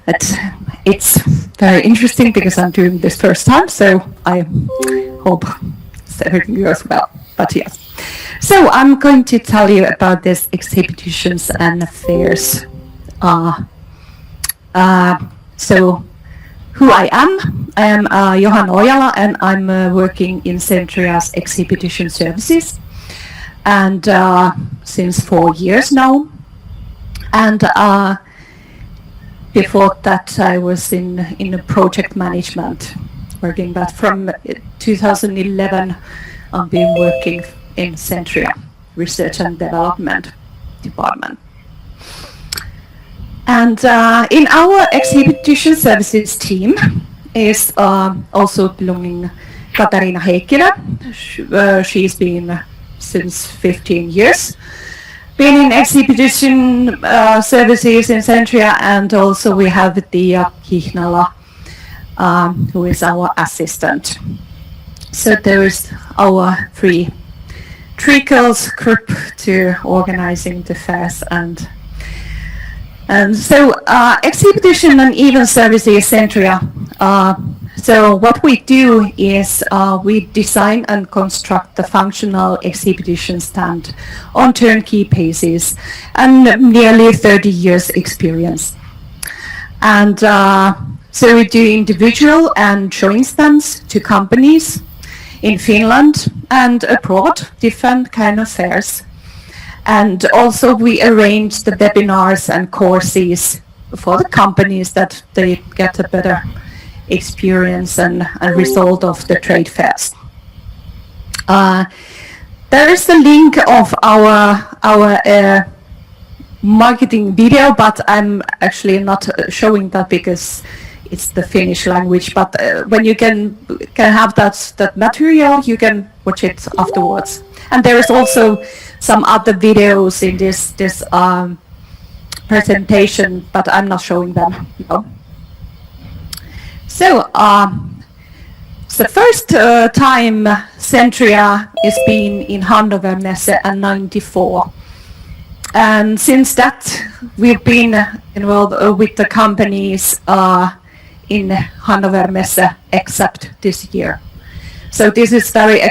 It's very interesting because I'm doing this first time, so I hope everything goes well. But yes, so I'm going to tell you about this exhibitions and fairs. So who I am Johanna Ojala, and I'm working in Centria's exhibition services, and since 4 years now. And before that, I was in a project management, working. But from 2011, I've been working in Centria Research and Development Department. And in our exhibition services team is also belonging Katarina Heikkilä. She's been since 15 years. Been in exhibition services in Centria, and also we have Tiia Kihnala, who is our assistant. So there is our three girls group to organizing the fairs, and so exhibition and event services Centria. So what we do is we design and construct the functional exhibition stand on turnkey basis, and nearly 30 years experience. And so we do individual and showing stands to companies in Finland and abroad, different kind of fairs. And also we arrange the webinars and courses for the companies that they get a better experience and result of the trade fairs. There is the link of our marketing video, but I'm actually not showing that because it's the Finnish language. But when you can have that material, you can watch it afterwards. And there is also some other videos in this presentation, but I'm not showing them. No. So the first time Centria is been in Hannover Messe in '94, and since that we've been involved with the companies in Hannover Messe, except this year. So this is very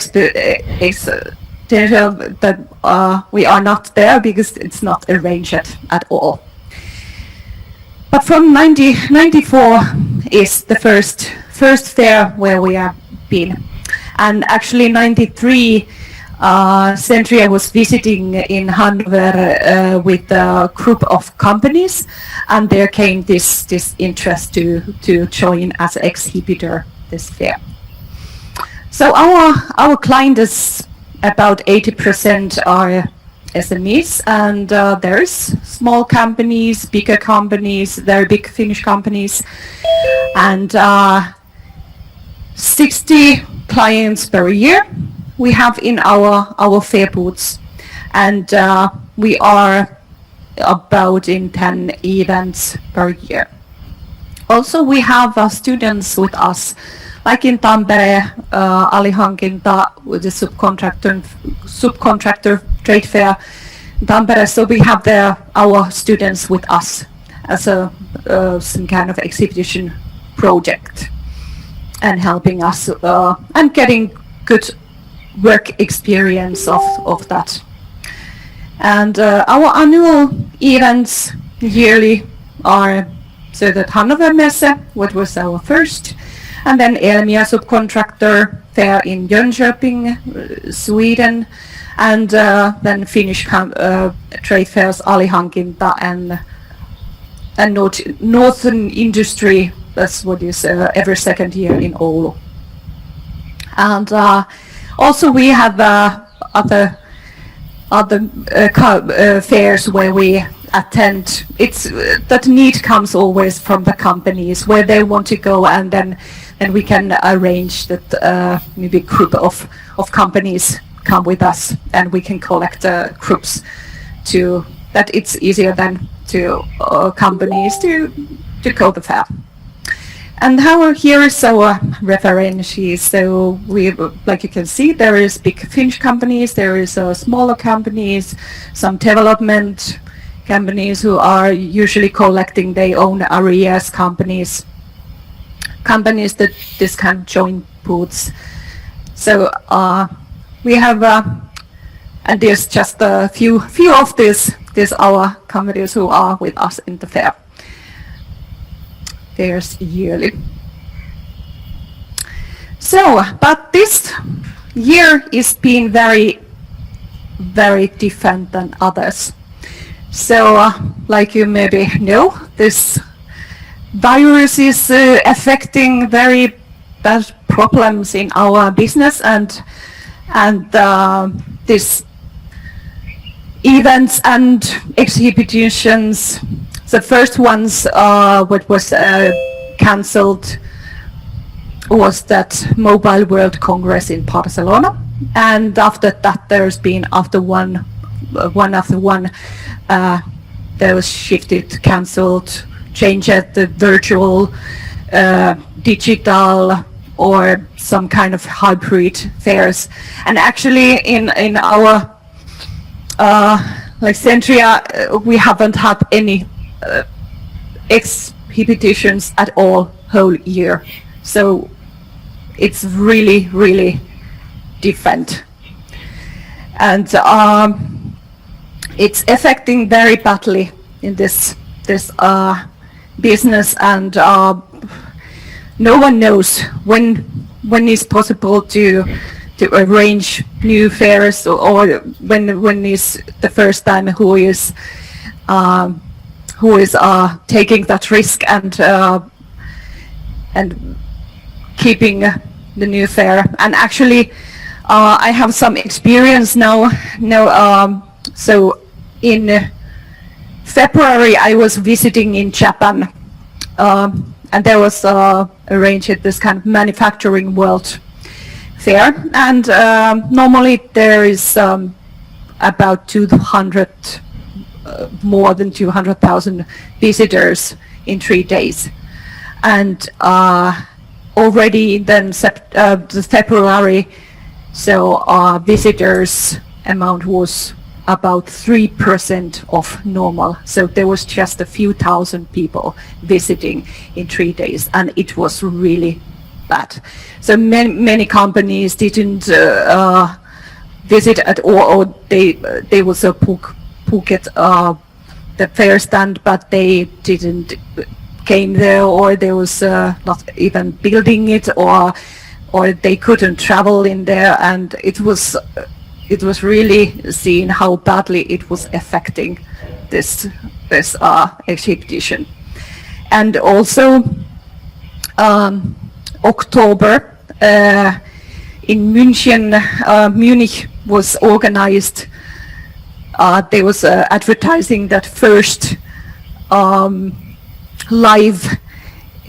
that we are not there because it's not arranged at all. But from 1994 is the first fair where we have been, and actually 93 Centria was visiting in Hanover with a group of companies, and there came this interest to join as an exhibitor this fair. So our client is about 80% are SMEs, and there's small companies, bigger companies, very big Finnish companies, and 60 clients per year we have in our fair booths, and we are about in 10 events per year. Also we have students with us, like in Tampere, alihankinta with the subcontractor trade fair in Tampere. So we have our students with us as some kind of exhibition project, and helping us and getting good work experience of that. And our annual events yearly are so that Hannover Messe, what was our first, and then Elmia subcontractor fair in Jönköping, Sweden, and then Finnish trade fairs alihankinta and Northern Industry. That's what is every second year in Oulu. And also we have other fairs where we attend. It's that need comes always from the companies where they want to go, and then we can arrange that maybe group of companies come with us, and we can collect groups to that. It's easier than to companies to go the fair. And here is our reference. So we, like you can see, there is big Finnish companies, there is smaller companies, some development companies who are usually collecting their own areas, companies that this kind of join booths. So we have, and there's just a few of these our companies who are with us in the fairs yearly. So, but this year is being very, very different than others. So, like you maybe know, this virus is affecting very bad problems in our business, and this events and exhibitions. The first ones what was cancelled was that Mobile World Congress in Barcelona, and after that there's been one after one there was shifted, cancelled, changed the virtual, digital, or some kind of hybrid fairs. And actually in our like Centria, we haven't had any exhibitions at all whole year. So it's really, really different. And it's affecting very badly in this business, and no one knows when it's possible to arrange new fairs, or when is the first time who is taking that risk and keeping the new fair. And actually I have some experience now. So in February I was visiting in Japan, and there was arranged this kind of manufacturing world fair, and normally there is about 200, more than 200,000 visitors in 3 days. And already then February, so visitors amount was about 3% of normal. So there was just a few thousand people visiting in 3 days, and it was really bad. So many companies didn't visit at all, or they also book it the fair stand, but they didn't came there, or there was not even building it, or they couldn't travel in there, and it was really seen how badly it was affecting this exhibition. And also October in Munich was organized. There was advertising that first live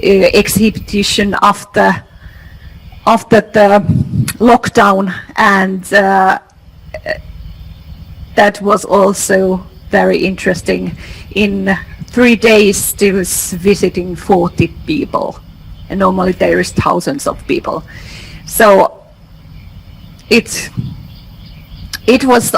exhibition after the lockdown, and that was also very interesting. In 3 days there was visiting 40 people, and normally there is thousands of people. So it was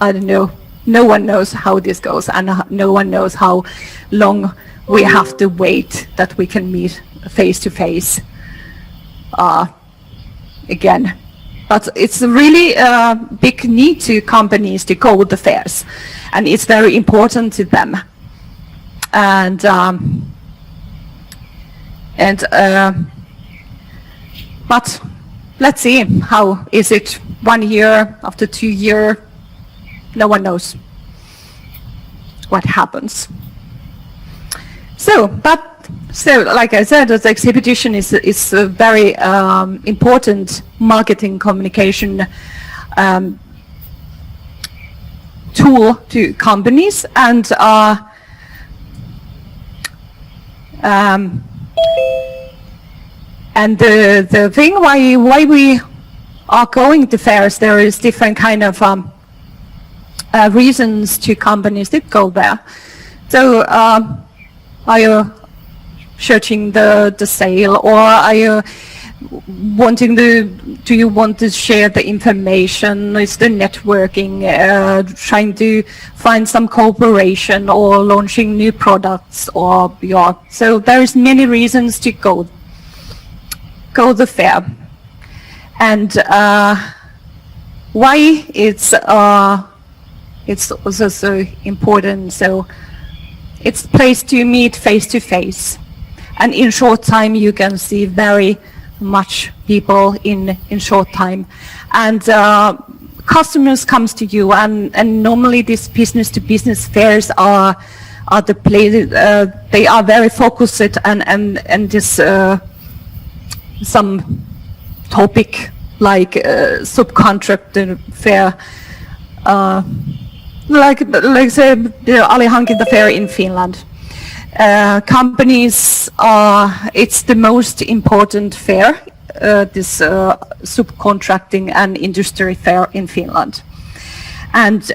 I don't know, no one knows how this goes, and no one knows how long we have to wait that we can meet face to face again. But it's a really big need to companies to go to the fairs, and it's very important to them. And but let's see, how is it 1 year, after 2 years? No one knows what happens. So like I said, the exhibition is a very important marketing communication tool to companies, and the thing why we are going to fairs, there is different kind of reasons to companies to go there. So are you searching the sale, or are you do you want to share the information? Is the networking, trying to find some cooperation or launching new products, or yeah. So there is many reasons to go the fair. And why it's also so important. So it's a place to meet face to face, and in short time you can see very much people in short time, and customers comes to you, and normally these business to business fairs are the place, they are very focused, and this some topic like subcontractor fair, like say the alihankinta fair in Finland. Companies it's the most important fair, this subcontracting and industry fair in Finland, and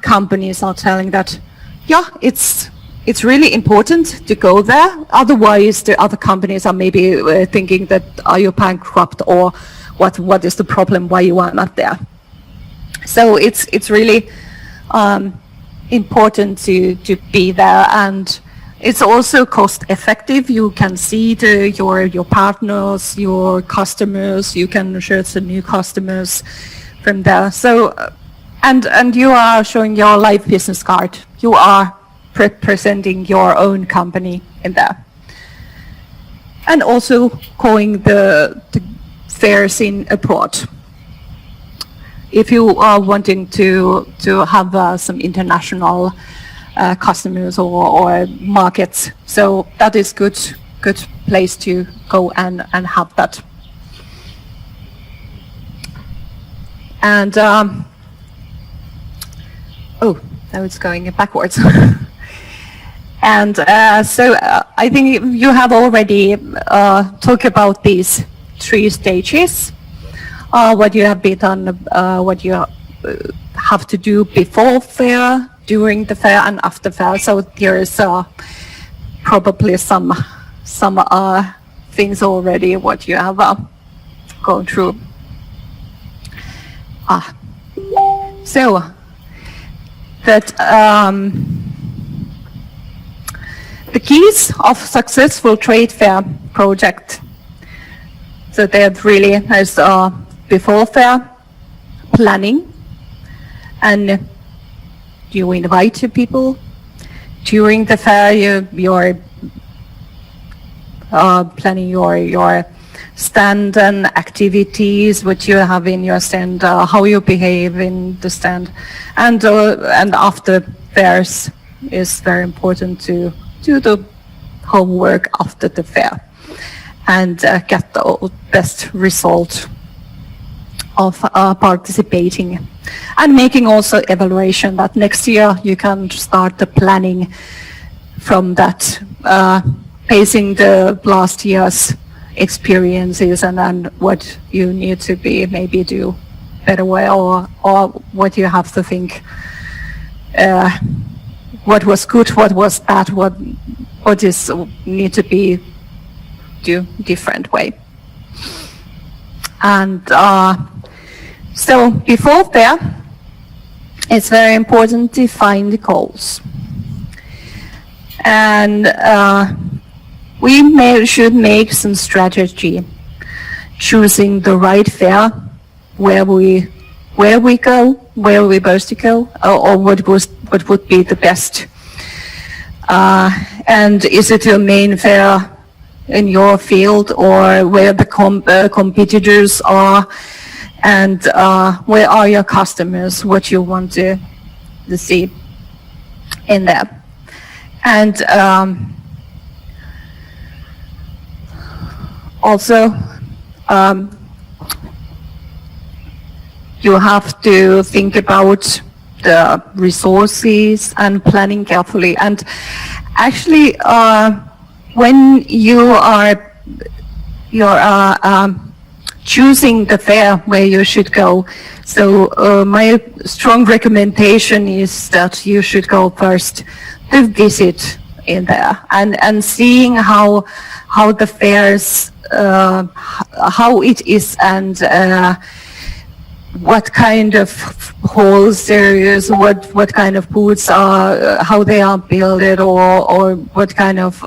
companies are telling that yeah, it's really important to go there, otherwise the other companies are maybe thinking that are you bankrupt, or what is the problem, why you are not there. So it's really important to be there, and it's also cost effective. You can see your partners, your customers, you can research the new customers from there. So and you are showing your live business card, you are representing your own company in there, and also going the fairs in abroad. If you are wanting to have some international customers or markets, so that is good place to go and have that. And oh, now it's going backwards. And so I think you have already talked about these 3 stages. What you have been done, what you have to do before fair, during the fair, and after fair. So there is probably some things already what you have gone through. So that the keys of successful trade fair project. So that really is before fair planning, and you invite your people. During the fair, you're planning your stand and activities, what you have in your stand, how you behave in the stand, and after fairs is very important to do the homework after the fair and get the best result of participating, and making also evaluation that next year you can start the planning from that, basing the last year's experiences and what you need to be maybe do better way, or what you have to think, what was good, what was bad, what is need to be do different way. And so before fair, it's very important to find the goals. And we should make some strategy, choosing the right fair, where we go, where we're supposed to go, or what would be the best. And is it your main fair in your field, or where the competitors are, and where are your customers, what you want to see in there. And also you have to think about the resources and planning carefully. And actually when you're choosing the fair where you should go, so my strong recommendation is that you should go first to visit in there, and seeing how the fairs, how it is, and what kind of halls there is, what kind of booths are, how they are built, or what kind of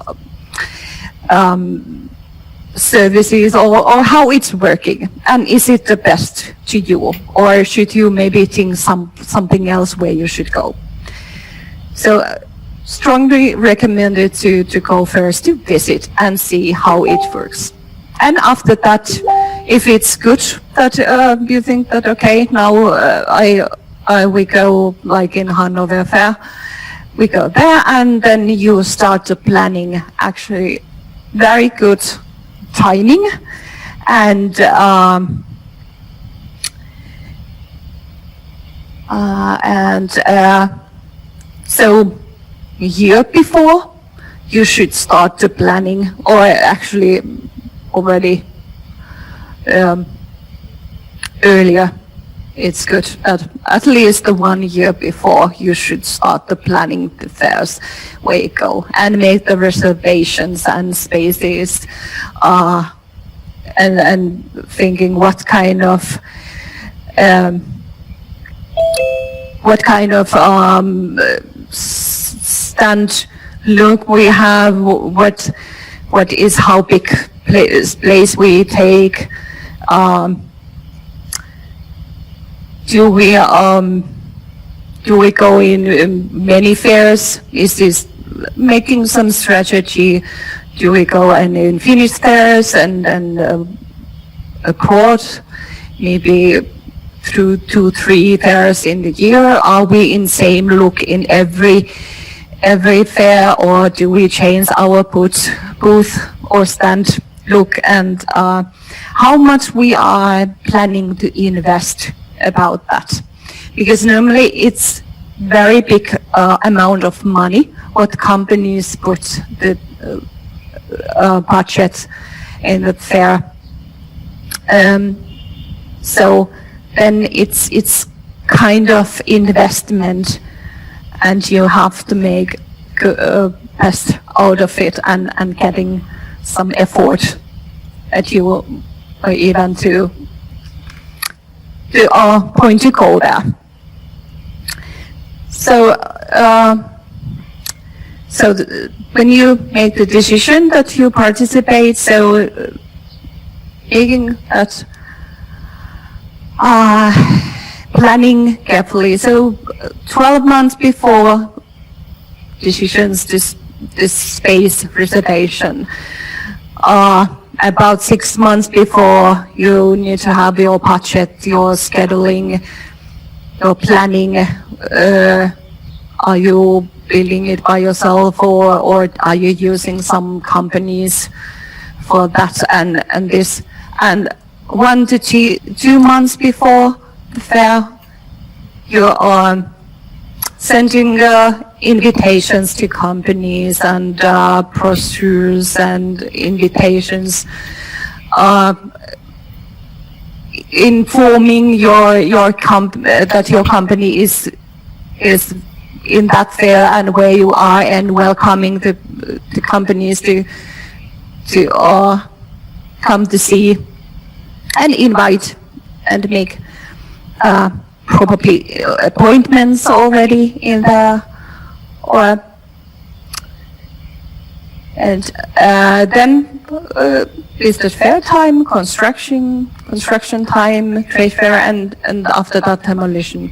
services, or how it's working, and is it the best to you, or should you maybe think something else where you should go. So strongly recommended to go first to visit and see how it works. And after that, if it's good that you think that, okay, now we go like in Hanover Fair, we go there, and then you start the planning, actually very good timing, and so a year before you should start the planning, or actually already earlier. It's good at least 1 year before you should start the planning the fairs where you go, and make the reservations and spaces, and thinking what kind of stand look we have, what is how big place we take. Do we go in many fairs? Is this making some strategy? Do we go in Finnish fairs and abroad? Maybe through 2-3 fairs in the year? Are we in same look in every fair, or do we change our booth or stand look? And how much we are planning to invest about that, because normally it's very big amount of money what companies put the budget in the fair. So then it's kind of investment, and you have to make best out of it, and getting some effort at you, or even to point to go there. So when you make the decision that you participate, so making that planning carefully. So 12 months before decisions, this space reservation. About 6 months before, you need to have your budget, your scheduling, your planning. Are you building it by yourself, or are you using some companies for that and this? And 1 to 2 months before the fair, you are sending invitations to companies, and brochures and invitations, informing that your company is in that fair and where you are, and welcoming the companies to come to see, and invite and make probably appointments already in there, and then is the fair time, construction time, trade fair, and after that demolition,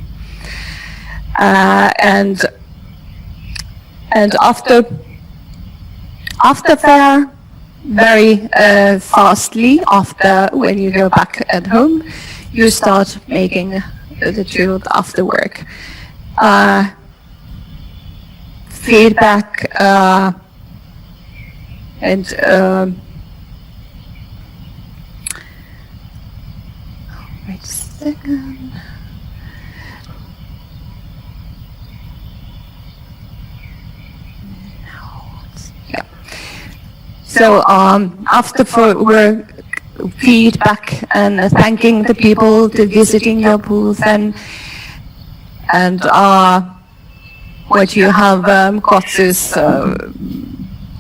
and after fair, very fastly after, when you go back at home, you start making the truth after work. Feedback, and wait a second. Yeah. So after work, feedback and thanking the people to visiting your booth, and what you have got these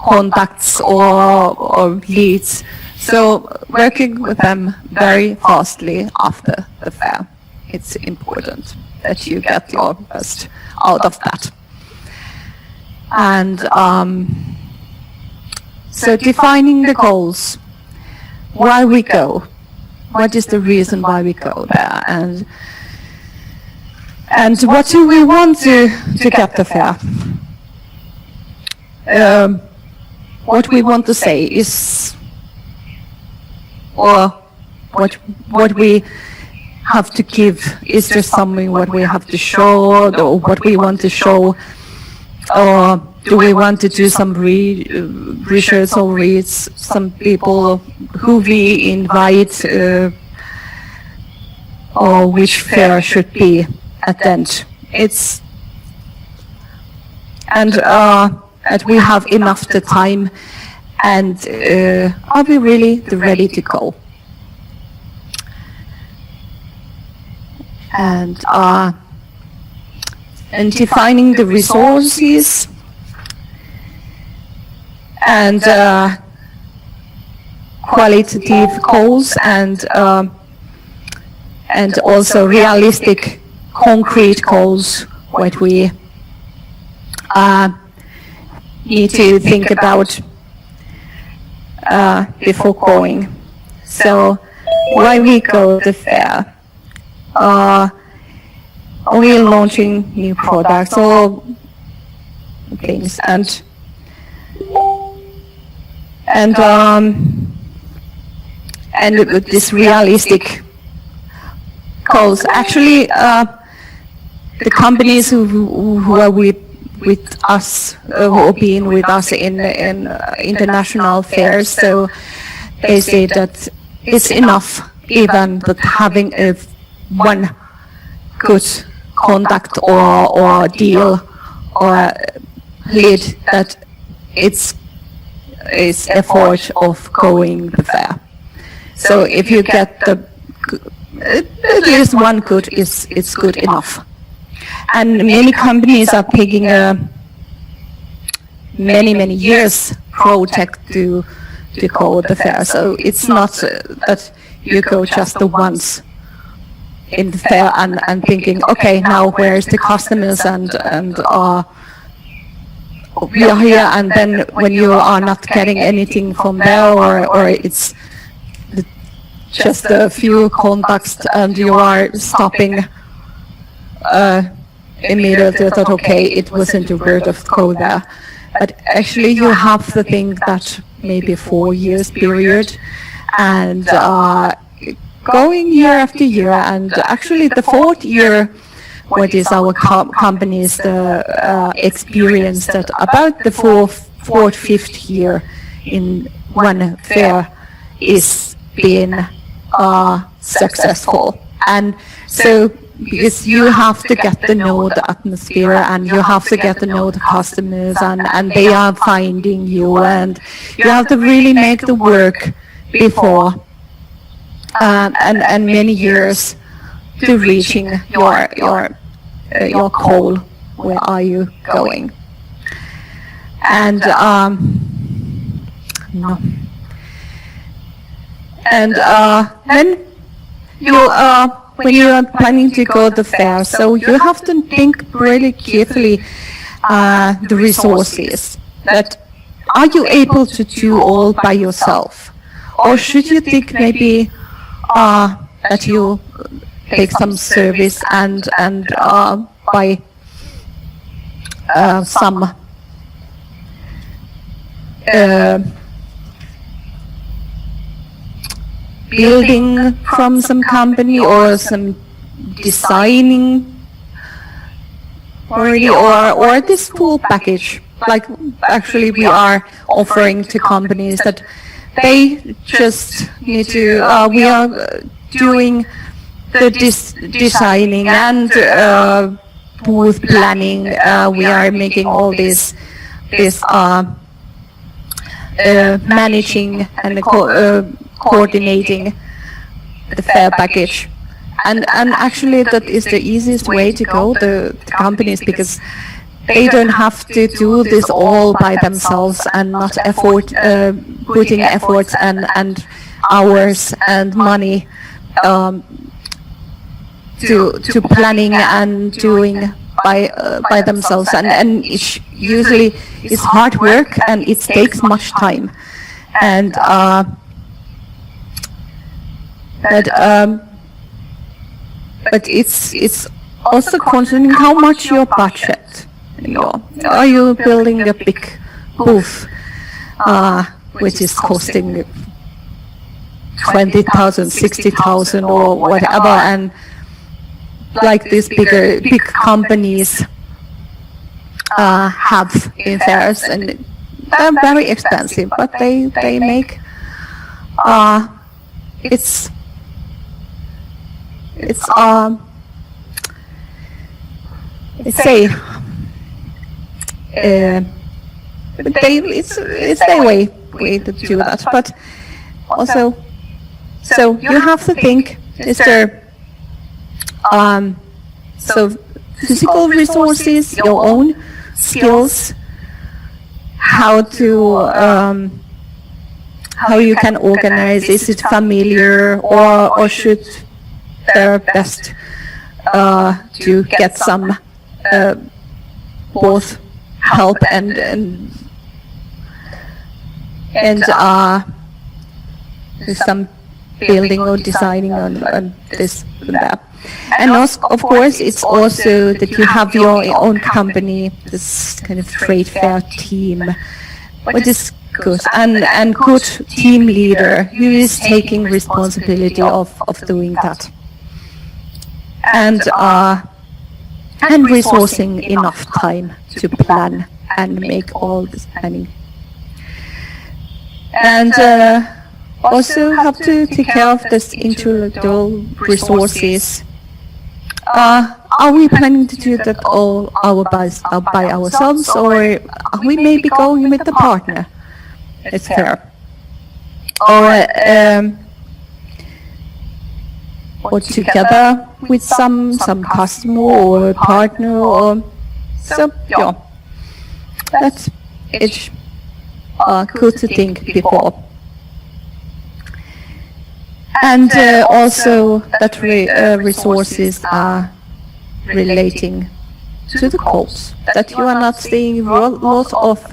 contacts or leads. So working with them very fastly after the fair. It's important that you get your best out of that. And so defining the goals, why we go, what is the reason why we go there, and what do we want to get the fair? What we want to say is, or what we have to give. Is there something what we have to show, or what we want to show, or do we want to do some research or read some people who we invite, or which fair should be attend? It's and that we have enough the time, and are we really ready to go? And defining the resources, and qualitative goals, and also realistic, concrete goals, what we need to think about before going. So why we go to the fair? We're launching new products or things, and with this realistic goals. Actually, the companies who are with us, who have been with us in international fairs, so they say that it's enough even that having one good contact or deal or lead, that it's effort of going the fair. So if you get at least one good, it's good enough. And many companies are taking many years project to go the fair. So it's not that you go just the once in the fair and thinking, okay, now where's the customers, and we are here, and then when you are not getting anything from there, or it's just a few contacts and you are stopping immediately, that okay, it wasn't worth of go there. But actually you have to think that maybe 4 years period, and going year after year, and actually the 4th year, what is our company's experience, that about the 4th, 5th year in one fair is being successful. And so because you have to get to know the atmosphere, and you have to get to know the customers, and they are finding you, and you have to really make the work before and many years to reaching your goal. Where are you going? And no. And then you when you are planning to go to the fair, so you have to think really carefully the resources. That are you able to do all by yourself, or should you think maybe that you take some service and buy some building from some company, or some designing already, or this full package. Like actually we are offering to companies that they just need to, we are doing the designing and booth planning. We are making all this managing and coordinating the fair package, and actually that is the easiest way to go the companies, because they don't have to do this all by themselves and not putting efforts and hours and money to planning and doing by themselves, and usually it's hard work and it takes much time, and but it's also concerning how much your budget. Are you building a big booth which is costing 20,000, 60,000 or whatever, and like these big companies have in fairs, and they're very expensive, but they make it's their way to do that, but also so you have to think, is there so physical resources, your own skills, how you can organize, is it familiar, or should there best to get some both help and some building or designing on this and that. And also, of course, it's also that you have your own company, this kind of trade fair team, which is good, and good team leader who is taking responsibility of doing that, and resourcing enough time to plan and make all this planning. And also have to take care of this intellectual resources. Are we planning to do that all by ourselves, or are we maybe going with the partner? It's fair. Or together with some customer or partner, or so yeah. That's it's good to think before. And also that resources are relating to the costs, that you are not seeing lots of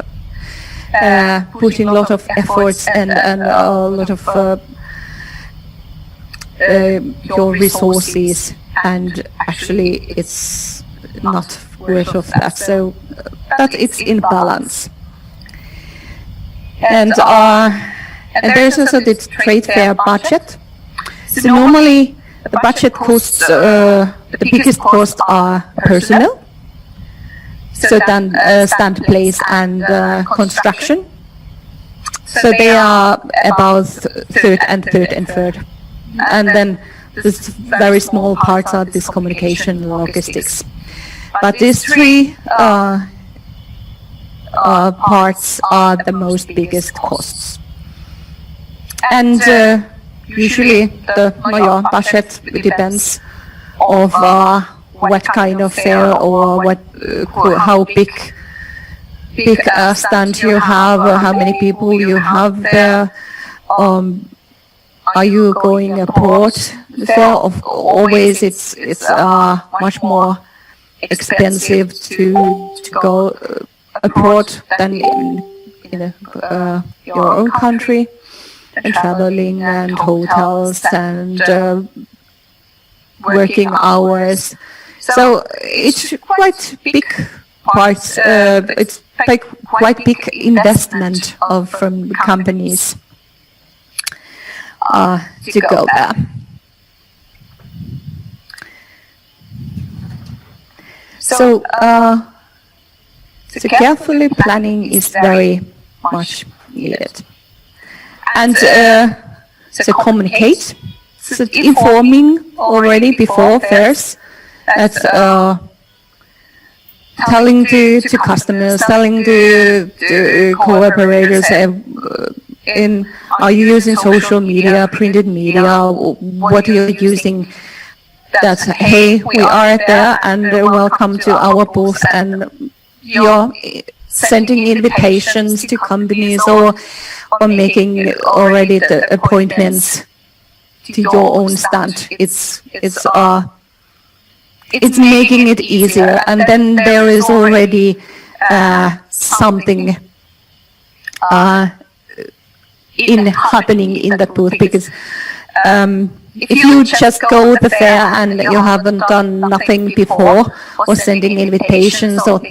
putting a lot of efforts and a lot of your resources, and actually it's not worth of that, so that it's in balance. And there's also the trade fair budget. So normally the budget costs, the biggest costs are personnel, so then stand place and construction. So they are about third. And then this very small parts are this communication and logistics. But these three parts are the most biggest costs. And usually the budget depends of what kind of fair or how big stand you have, or how many people you have there. Are you going abroad? So always it's much more expensive to go abroad than in your own country, and traveling and hotels and working hours. So it's quite big parts. It's like quite big investment from companies to go there. So carefully planning is very much needed. And so communicate, so informing already before fairs, that's telling to customers, telling to cooperators, are you using social media, printed media, what are you using? That, hey, we are there and welcome to our booth, and you're sending invitations to companies or making already the appointments to your own stand. It's making it easier, and then there is already something happening in that booth, because if you just go to the fair and you haven't done nothing before, or sending invitations or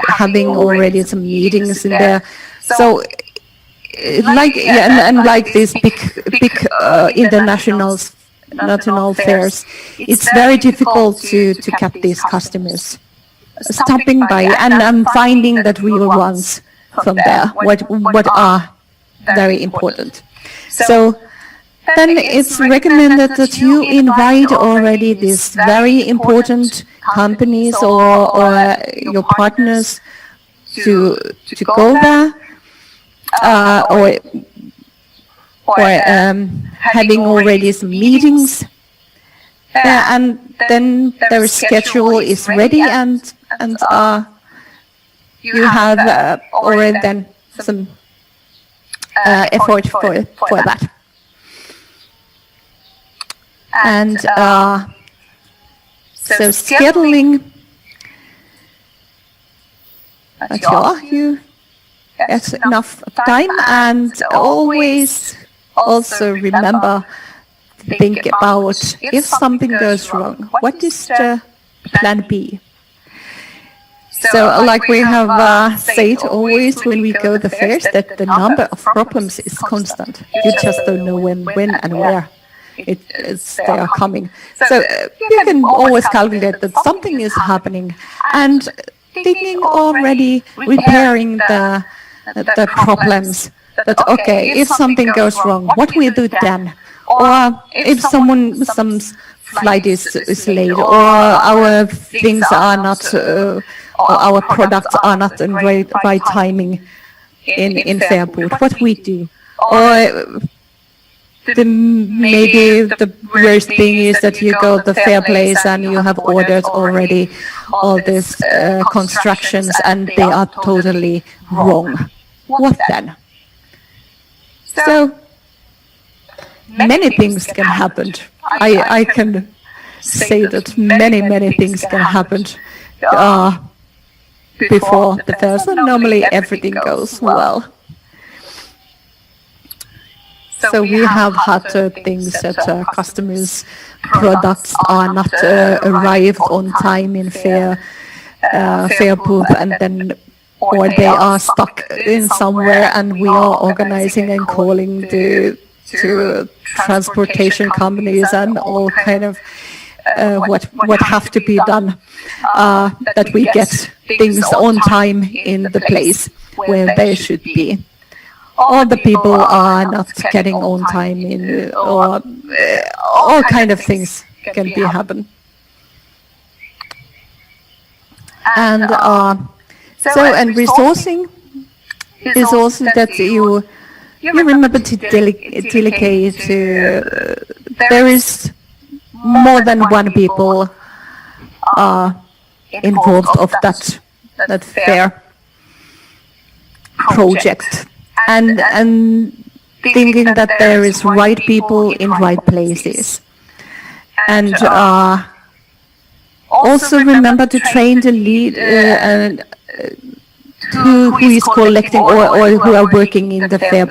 having already some meetings in there, so like these big international fairs, it's very difficult to get these customers stopping by and finding that real ones from there, what are very important. So then it's recommended that you invite already these very important companies or your partners to go there, or having already some meetings, and then their schedule is ready, and you have already then some effort for that. And so scheduling, you get enough time, and always also remember to think about if something goes wrong, what is the plan B? So like we have said always when we go to the fairs, that the number of problems is constant. You just don't know when and where they are coming. So you can always calculate that something is happening, and thinking already repairing the problems. That okay, if something goes wrong, what will we do then? Or if some flight is late, or our things are not, or our products are not in right timing in fair booth, what we do? Or maybe the worst thing is that you go to the fair place and you have ordered already all these constructions and they are totally wrong. What then? So many things can happen. I can say that many things can happen before the fair, so normally everything goes well. So we have had things that customers' products are not arrived on time in fair booth, and then or they are stuck in somewhere, and we are organizing and calling to transportation companies and all kind of what have to be done, that we get things on time in the place where they should be. All the people are not getting on time in, or all kind of things can be happen. And and resourcing is also that you remember to delegate. There is more than one people involved of that fair project. And thinking that there is right people in right places, and also remember to train the lead who is collecting or who are working in the fair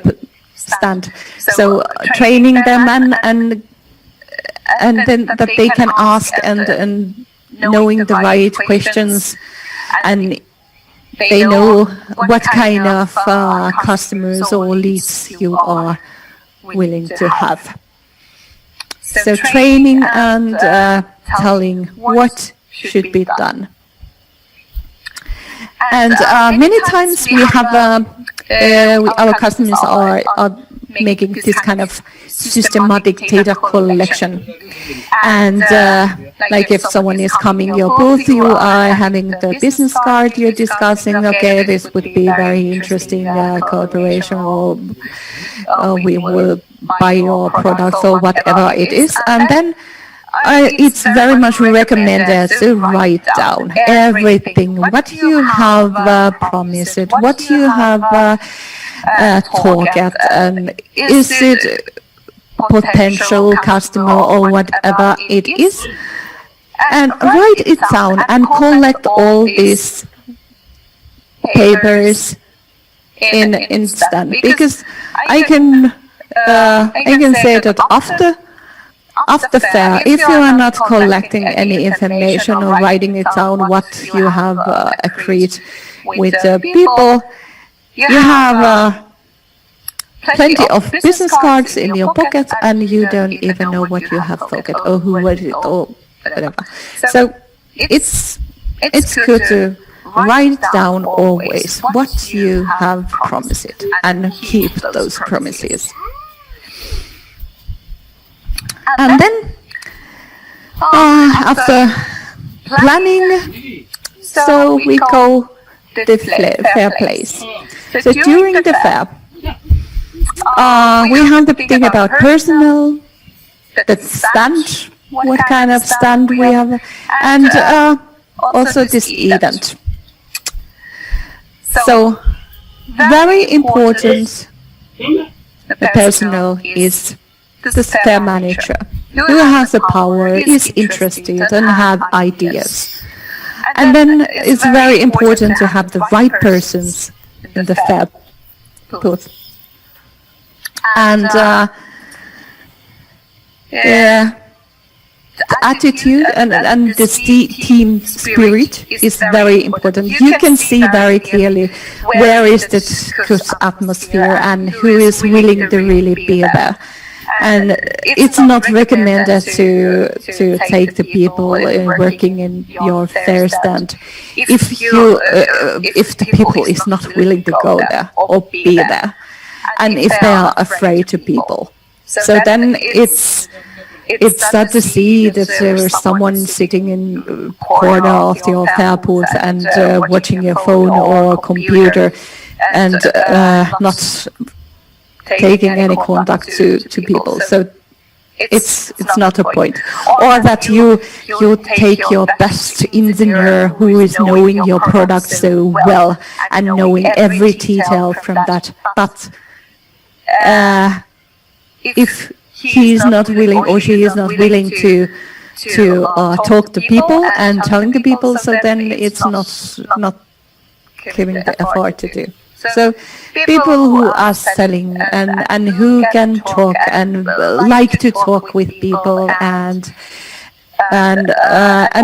stand. So training them and then that they can ask and knowing the right questions, and they know what kind of customers or leads you are willing to have. So training and telling what should be done. And many times we have our customers are making this kind of systematic data collection, and like if someone is coming your booth, you are having the business card, you're discussing, okay, this would be very interesting cooperation, or we will buy your products or whatever it is, and then it's very much recommended to write down everything, what you have promised, what you have talked at, is it potential customer or whatever it is, and write it down and collect all these papers in instant, because I can say that after fair, if you are not collecting any information or writing it down what you have agreed with the people, you have plenty of business cards in your pocket and you don't even know what you have talked or who was it or whatever. So it's good to write down always what you have promised and keep those promises. And then after planning, so we go to the fair place. So during the fair, we have to think about personnel, the stand, what kind of stand we have, and also this event. So very important, the personnel is the fair manager, who has the power, is interested and have ideas. And then it's very important to have the right persons in the fair booth. And the attitude and the team spirit is very important. You can see very clearly where is the good atmosphere and who is willing to really be there. And it's not recommended to take the people working in your fair stand if the people is not willing to go there or be there, and if they are afraid to people. So then it's sad to see that there is someone sitting in the corner of your fair booth and watching your phone or computer and not taking any contact to people. So it's not a point. Or that you take your best engineer who is knowing your product so well and knowing every detail from that. But if he is not willing or she is not willing to talk to people and telling the people, so then it's not giving the effort to do. So people who are selling and who can talk and like to talk with people and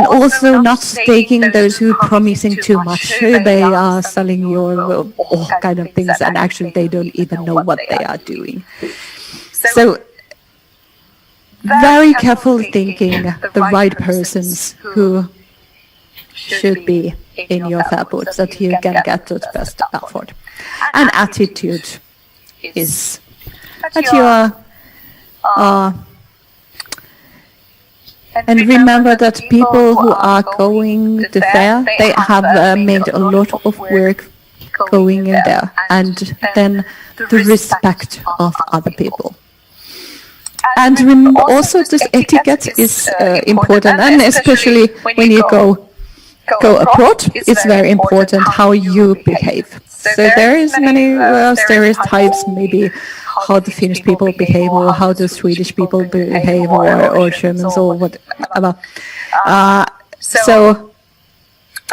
also not taking those who are promising too much. They are selling your all kind of things and actually they don't even know what they are doing. So very careful thinking the right persons who should be in your fair booth so that you can get the best effort. And attitude is that you are and remember that people who are going to fair, they have made a lot of work going in there, and then the respect of other people. And remember also this etiquette is important, and especially when you go abroad, it's very important how you behave. So there is many stereotypes, maybe how the Finnish people behave or how the Swedish people behave or Germans or whatever.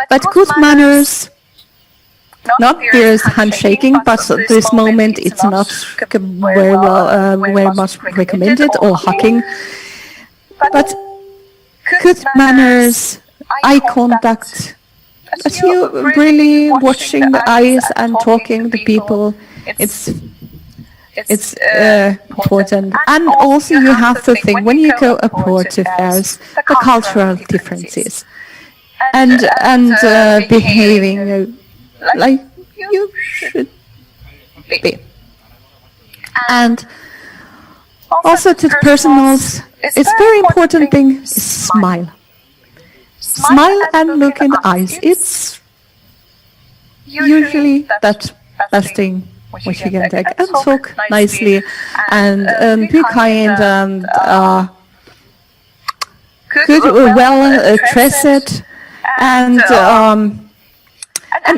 But good manners, not there is handshaking, but this moment it's not very much recommended, or hugging. But good manners, eye contact, as you really watching the eyes and talking to people, it's important. And also you have to think when you go abroad to fairs, the cultural differences and behaving like you should be. And also to the personals, it's very important thing is smile. Smile and look in the eyes. It's usually that best thing which you can take, and talk nicely and be kind and good, well dressed, and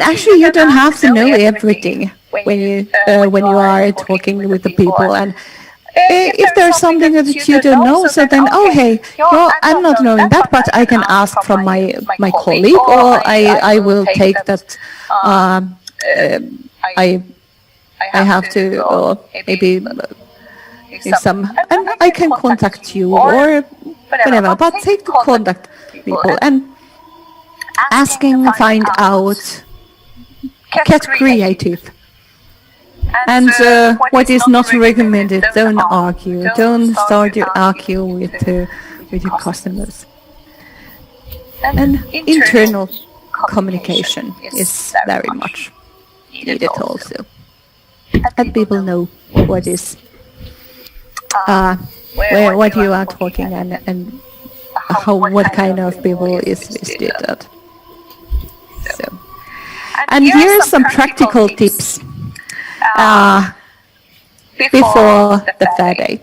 actually you don't have to know everything when you are talking with the people. And if there's something that you don't know, so then, oh hey, well, I'm not knowing that, but I can ask from my colleague, or I will take that. I have to, or maybe some, and I can contact you or whatever. But take to contact people and asking, find out, get creative. And what is not recommended, don't argue. Don't start to argue with your customers. And internal communication is very much needed also. Let people know what is what you are talking and how what kind of people is did that. So, and here are some practical tips before the fair day.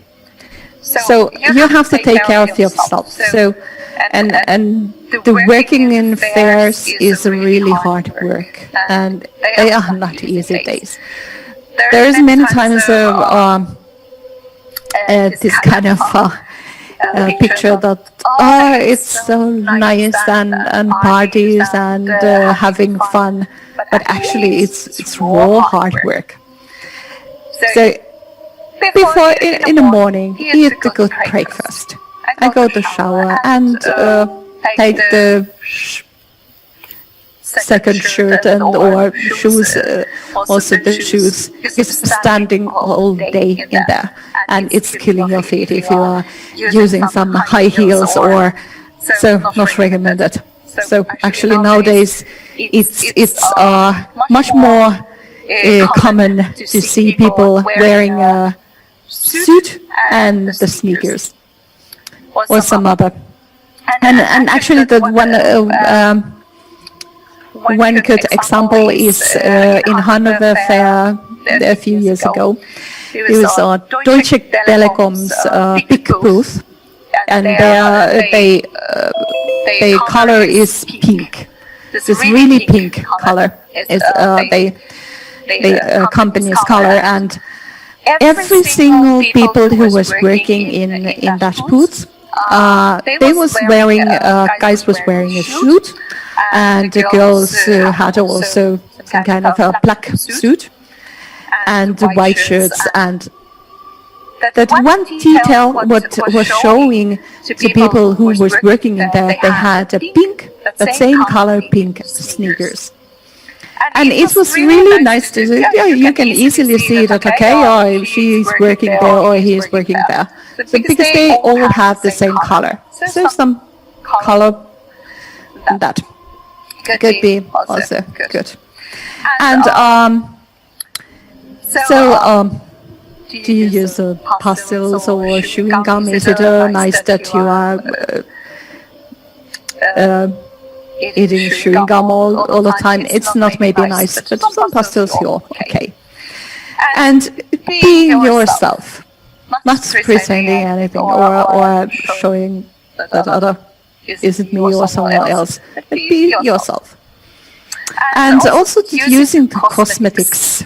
So you have to take care of yourself. So and the working in fairs is really hard work, and they are not easy days. There is many times this kind of picture that it's so nice and parties and having fun, but actually it's raw hard work. So before in the morning, eat a good breakfast. I go to shower and take the second shirt and or shoes, also the shoes is standing all day in there, and it's killing your feet if you are using some high heels, or so not recommended. So actually nowadays it's much more common to see people wearing a suit and the sneakers or some other. And actually the one good example is in Hanover Fair a few years ago. It was Deutsche Telekom's big booth, and their color is pink. This really pink color is the company's color, and every single people who was working in that booth, they was wearing guys was wearing a suit, and the girls had also some kind of a black suit and white shirts. And that one detail what was showing to people who was working in there, they had a pink, that same color pink sneakers. And it was really nice to see. Yeah, you can easily see that, okay, she is working there or he is working there. So because they all have the same color. So some color that could be also good. And do you use pastels or chewing gum? Is it nice that you are eating chewing gum all the time? It's not maybe nice, but some pastels you're okay. And being yourself, not pretending anything or showing that other isn't me or someone else, but be yourself. And also using the cosmetics.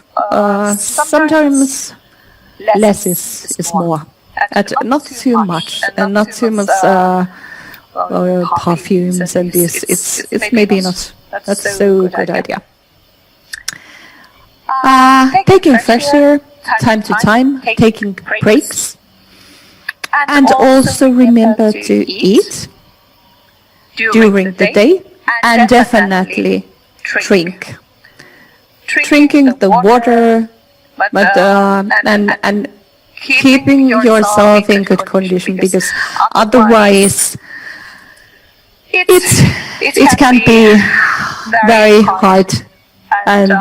Sometimes less is more. Not too much, and not too much perfumes and this. It's maybe not so good idea. Taking fresh air time to time, taking breaks, and also remember to eat during the day, and definitely drink. Drinking the water, but and keeping yourself in good condition, because otherwise it can be very hard, and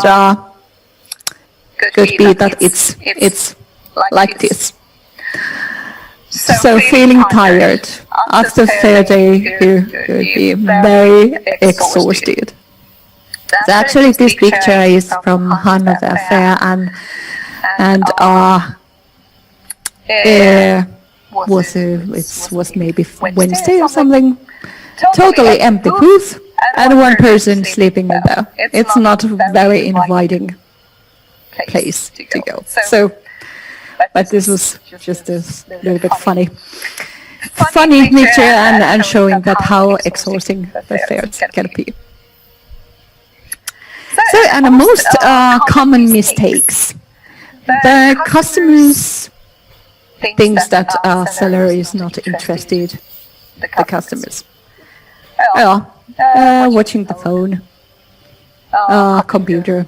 could be that it's like this. So feeling tired after fair day, you will be very exhausted. So actually this picture is from Hanover Fair, and was maybe Wednesday or something. Totally empty booth and one person sleeping in there. It's not a very inviting place to go. So, but this was just a little bit funny picture and showing that how exhausting the fairs can be. So, and the most common mistakes. The customers thinks that seller is not interested. The customers. Watching the phone, computer,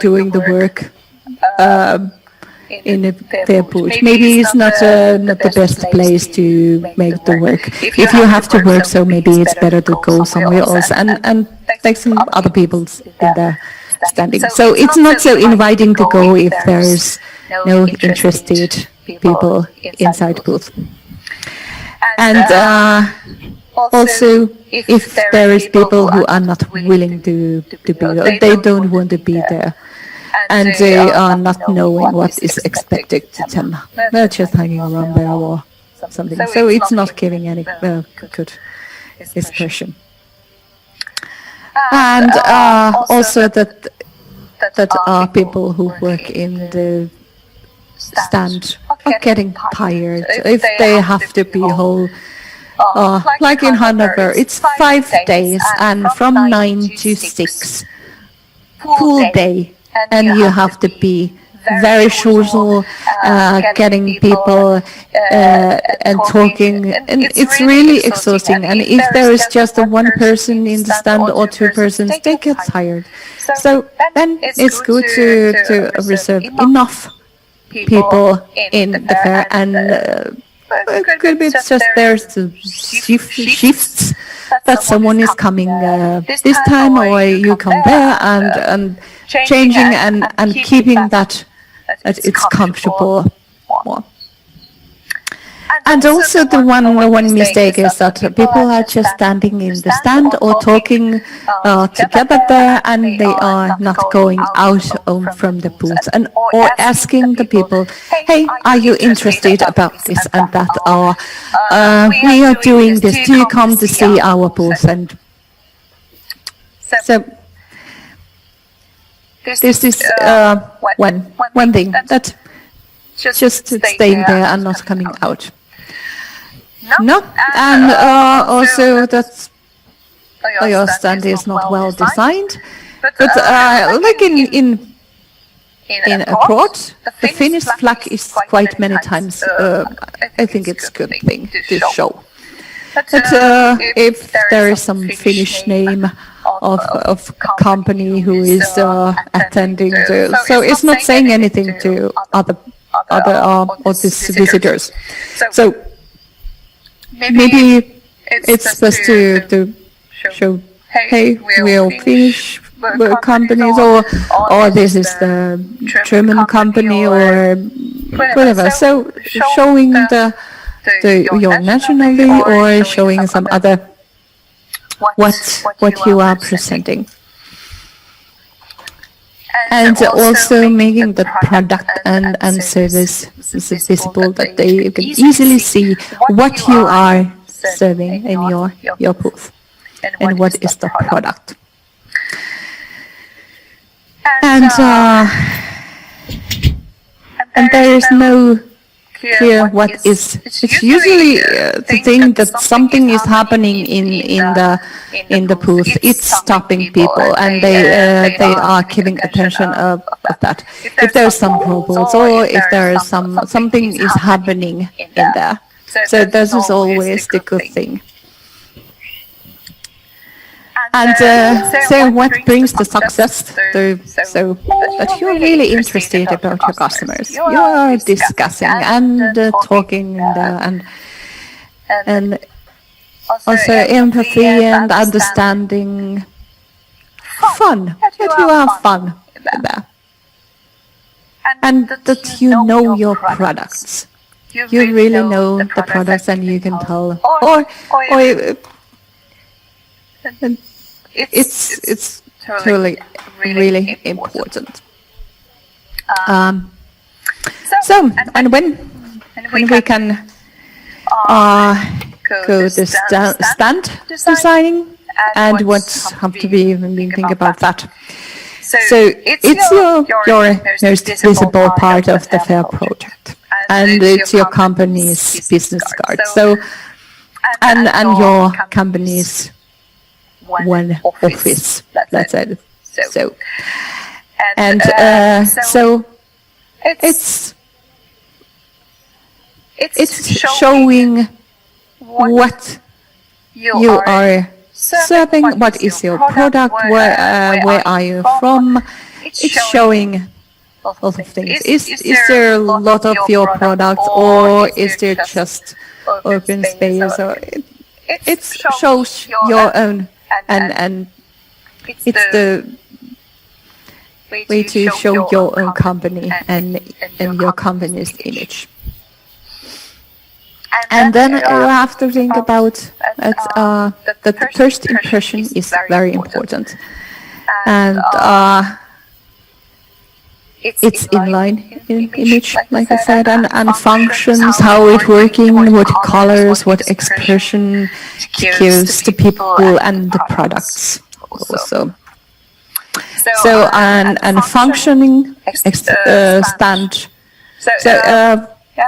doing the work in their booth. Maybe it's not the best place to make the work. If you have to work, so maybe it's better to go somewhere else and take some other people in there standing. So it's not so inviting to go if there's no interested people inside the booth. And also, if there is people who are not willing to be there, they don't want to be there, and they are not knowing what is expected to them. They're just hanging around there or something. So it's not giving any good expression. And also that people who work in the stand are getting tired if they have to be whole. Like in Hanover, it's 5 days and from 9 to 6, full day, and you have to be very social, getting people and talking, and it's really exhausting. And if there is just one person in the stand or 2 persons, they get tired. So then it's good to reserve enough people in the fair, and it could be just there's shifts that someone is coming this time, or you come there and changing and keeping that it's comfortable more. And also the one mistake is that people are just standing in the stand or talking together there, and they are not going out from the booth and or asking the people, hey, are you interested about this and that, or we are doing this, do you come to see our booth? And so this is one thing, that just staying there and not coming out. No, and also that your stand is not well designed. But like in abroad, the Finnish flag is quite many times. I think it's a good thing to show. But if there is some Finnish name of company who is attending, so it's not saying anything to other visitors. So maybe it's best to show, hey, we are Finnish companies, or this is the German company, or whatever. So showing your nationality, or showing some other what you are presenting. And also making the product and service visible, that they can easily see what you are serving in your booth and what is the product. And there is no clear what is. It's usually the thing that something is happening in the booth. It's stopping people, and they are giving attention of that. If there are some robots, or if there is something is happening in there. So this is always the good thing. And so what brings the success? So that you're really interested about your customers. You are discussing and talking and also empathy and understanding. Fun. That you have fun there. And that you know your products. You really know the products, and you can tell. Or it's totally really important. So and when we can go to stand designing, and what's have to be even think about that. So it's your most visible part of the FAIR project, and it's your company's business card. So and your company's one office, let's say. So and so it's showing what you are serving, what is your product, where are you from. It's showing a lot of things. Is there a lot of your product, or is there just open space, or it shows your own, and it's the way to show your own company and your company's image. And then you have to think about that the first impression is very important, and it's inline image, like I said, and functions, how it's working, what colors, what expression gives to people and the products also. So and functioning stand. So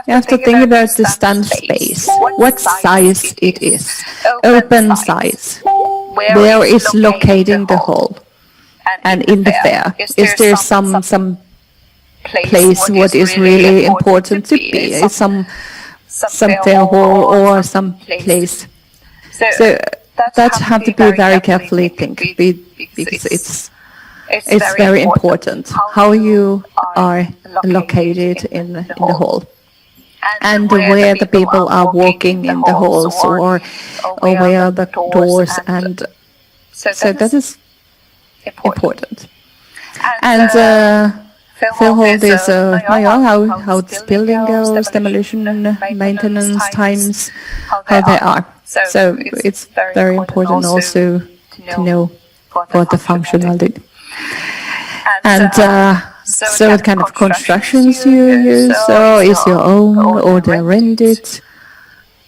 you have to think about the stand space, what size it is, open size, where is locating the hall, and in the fair, is there some place what is really important to be, is some fair hall or some place. So that have to be very carefully think, because it's very important how you are located in the hall, and where the people are walking in the halls, or where the doors, and so that is important. And Fair hall is how this building goes, demolition, maintenance times, how they are. So it's very important also to know what the functionality. And so what kind of constructions you use, so is your own or they're rented,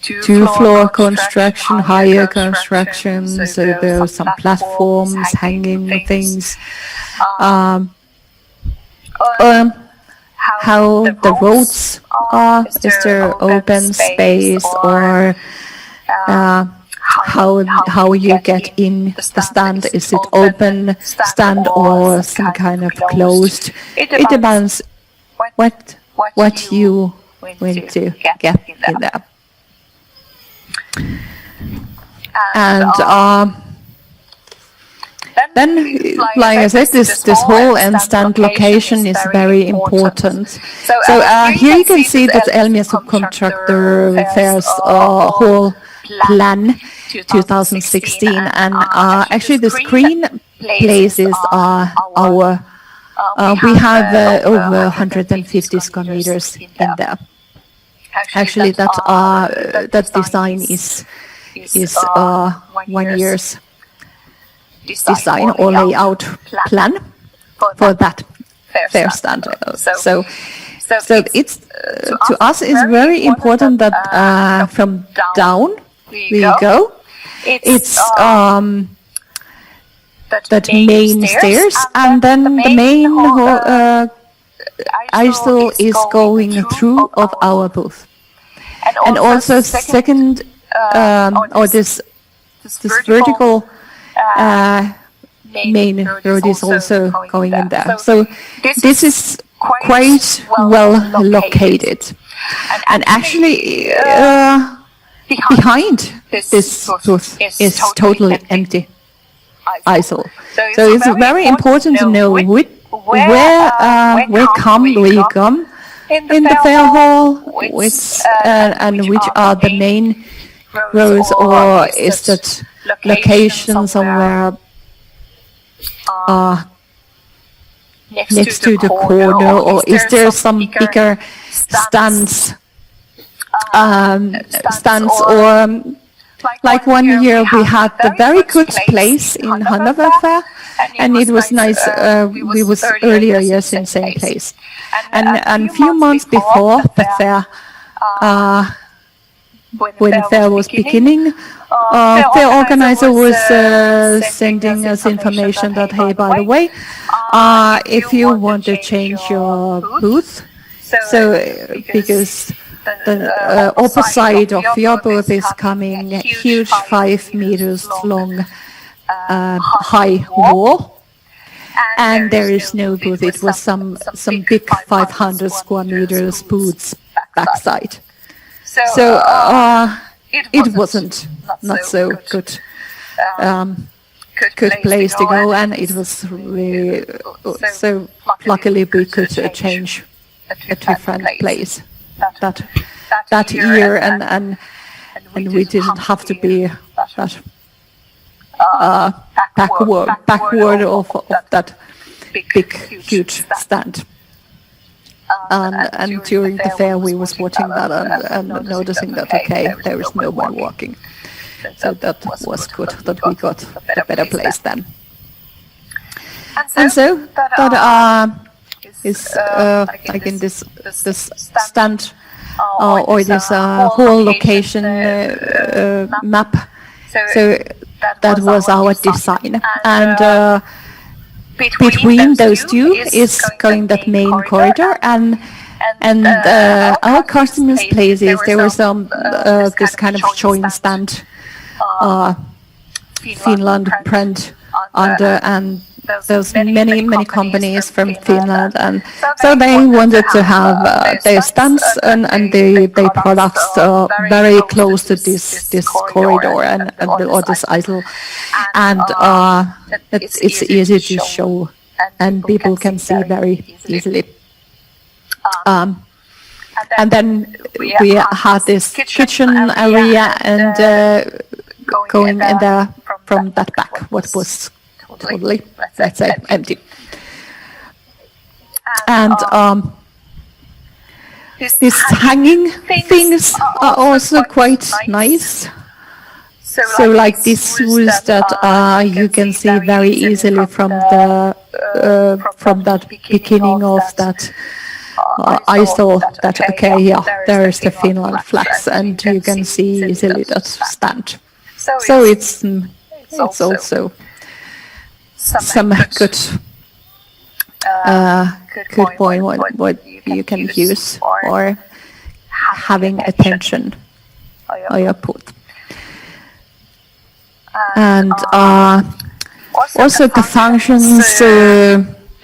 two-floor construction, higher construction, so there are some platforms, hanging things, how the roads are, is there open space, or how you get in the stand, is it open stand or some kind of closed. It depends what you want to get in there. And then, like I said, this hall and stand location is very important. So here you can see that Elmia Subcontractor Fair's hall plan 2016, and actually the screen places are our, we have over 150 square meters in there. Actually that design is 1 year's design or layout plan for that fair stand. So it's to us it's very important that from down we go. It's that main stairs, and then the main aisle is going through of our booth, and also second or this vertical main road is also going in there. So this is quite well located, and actually behind this booth is totally empty aisle. So it's very important to know where you come in the fair hall, which and which are the main roads, or is that location somewhere next to the corner, or is there some bigger stands or like 1 year we had a very good place in Hanover Fair, and it was nice. We was earlier years in same place, and a few months before the fair, when the fair was beginning, the organizer was sending us information that, hey, by the way, if you want to change your booth, so because the opposite of your booth is coming a huge 5 meters long high wall, and there is no booth. It was some big 500 square meters booths backside. So it wasn't not so good place to go, and it was really so luckily we could change a different place that year, and we didn't have to be that backward of that big huge stand. And during the fair we was watching that and noticing that, okay, there is no one walking. So that was good that we got a better place then. And so that is like in this stand or this whole location map. So that was our design, and between those two is going that main corridor, and our customers' places. There was this kind of joint stand, Finland print under, and there's many companies from Finland, and so they wanted to have their stands and their products very close to this corridor and or this aisle, and it's easy to show and people can see very easily. And then we had this kitchen area, and going in there from that back, what was totally, let's say, empty. And these hanging things are also quite nice. So like these shoes that you can see very easily from that beginning of that. I saw that, okay, yeah, there is the Finland flags, and you can see easily that stand. So it's also some good point what you can use for having attention on your booth. And also the functions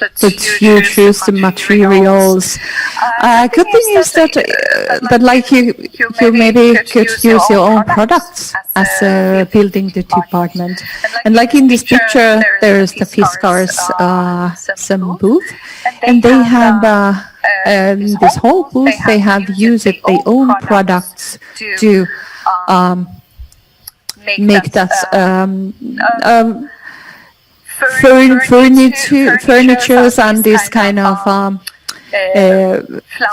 that you choose, the materials. Good thing is that like you maybe could use your own products as building the department. And like in this picture, there is the Fiskars some booth, and they have this whole booth. They have used their own products to make that furnitures and this kind of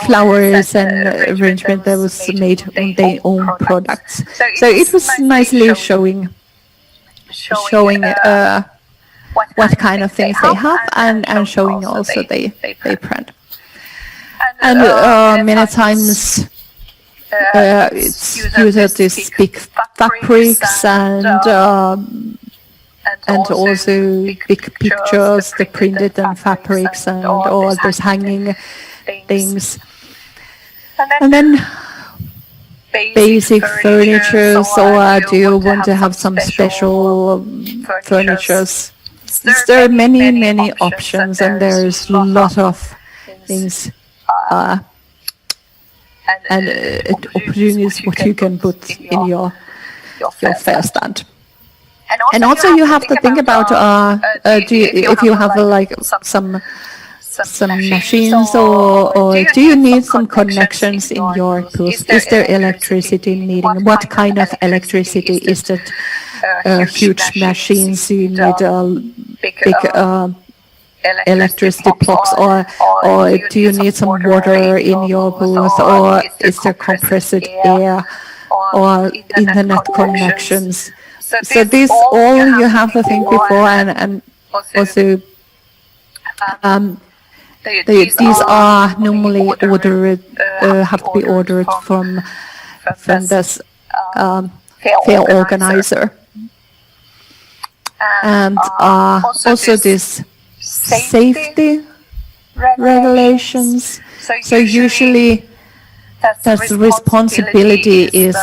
flowers and arrangement that was made on their own products. So it was nicely showing what kind of things they have, and showing also they print. And many times it's used these big fabrics and also big pictures, the printed and fabrics and all those hanging things. And then basic furnitures, or do you want to have some special furnitures? There are many options, and there's a lot of things and opportunities what you can put in your fair stand. And also you have to think about if you have like some machines, or do you need some connections in your booth? Is there electricity needing? What kind of electricity? Is that huge machines? You need big electricity blocks, or do you need some water in your booth, or is there compressed air or internet connections? So this all you have to think before, and also these are normally ordered, have to be ordered from this fair organizer. And also this safety regulations. So usually that responsibility is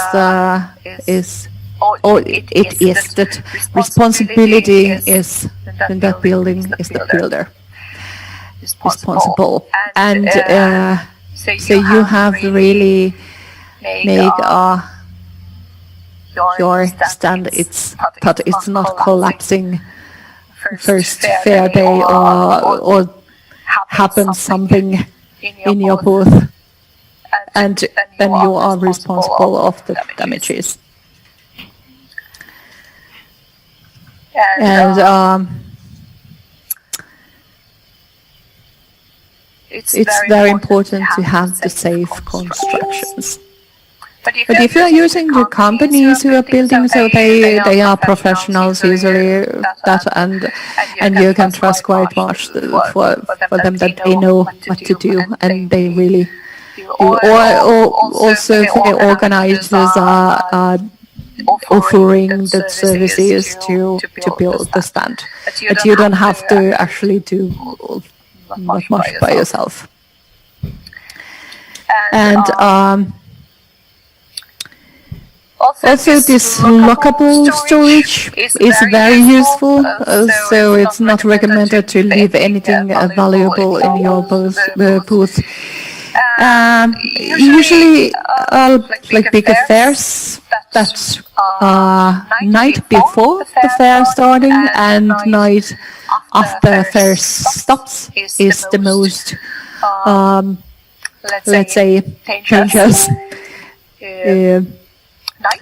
or it is that responsibility is in that building is the builder responsible. And so you have to really make your stand that it's not collapsing first fair day or happens something in your booth, and then you are responsible of the damages. And it's very important to have the safe constructions. But if you are using the companies who are building, so they are professionals usually, and you can trust quite much for them that they know what to do and they really do. Or also the organizers are offering the services to build the stand, but you don't have to actually do not much by yourself. And also this lockable storage is very useful, so it's not recommended to leave anything valuable in your booth. Usually like big affairs, that's night before the fair starting and night after fair stops is the most let's say dangerous